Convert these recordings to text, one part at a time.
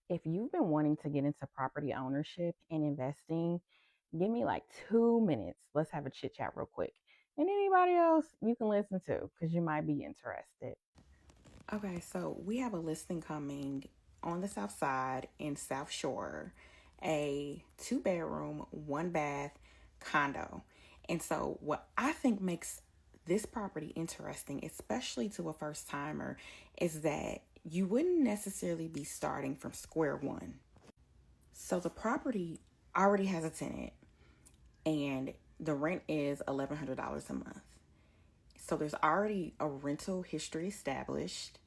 If you've been wanting to get into property ownership and investing, give me like 2 minutes. Let's have a chit chat real quick. And anybody else you can listen to because you might be interested. Okay, so we have a listing coming on the South Side in South Shore, a 2 bedroom, 1 bath condo. And so, what I think makes this property interesting, especially to a first timer, is that you wouldn't necessarily be starting from square one. So, the property already has a tenant, and the rent is $1,100 a month. So, there's already a rental history established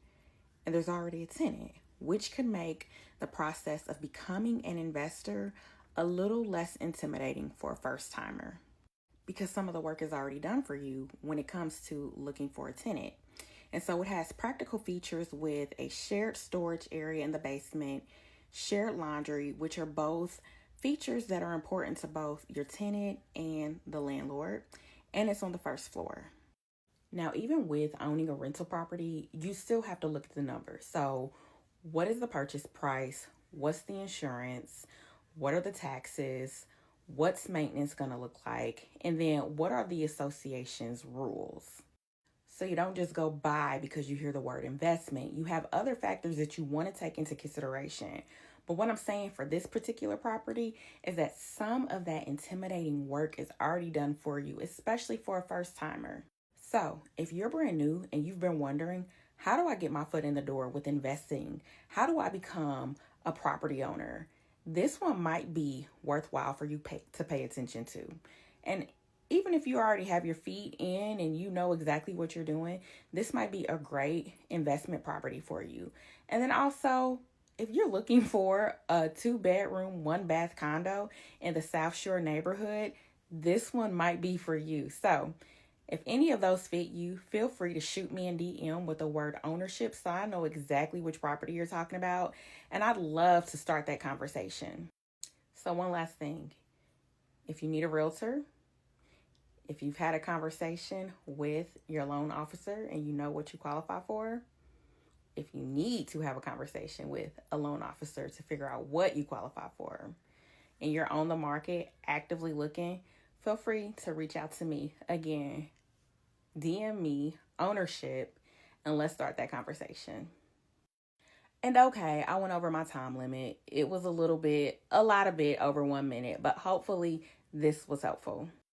and there's already a tenant, which could make the process of becoming an investor a little less intimidating for a first timer because some of the work is already done for you when it comes to looking for a tenant. And so it has practical features with a shared storage area in the basement, shared laundry, which are both features that are important to both your tenant and the landlord. And it's on the first floor. Now, even with owning a rental property, you still have to look at the numbers. So, what is the purchase price? What's the insurance? What are the taxes? What's maintenance going to look like? And then, what are the association's rules? So, you don't just go buy because you hear the word investment. You have other factors that you want to take into consideration. But what I'm saying for this particular property is that some of that intimidating work is already done for you, especially for a first timer. So, if you're brand new and you've been wondering, how do I get my foot in the door with investing? How do I become a property owner? This one might be worthwhile for you to pay attention to. And even if you already have your feet in and you know exactly what you're doing, this might be a great investment property for you. And then also, if you're looking for a 2 bedroom, 1 bath condo in the South Shore neighborhood, this one might be for you. So, if any of those fit you, feel free to shoot me in DM with the word ownership so I know exactly which property you're talking about. And I'd love to start that conversation. So, one last thing, if you need a realtor, if you've had a conversation with your loan officer and you know what you qualify for, if you need to have a conversation with a loan officer to figure out what you qualify for, and you're on the market actively looking, feel free to reach out to me. Again, DM me ownership and let's start that conversation. And okay, I went over my time limit. It was a lot of bit over 1 minute, but hopefully this was helpful.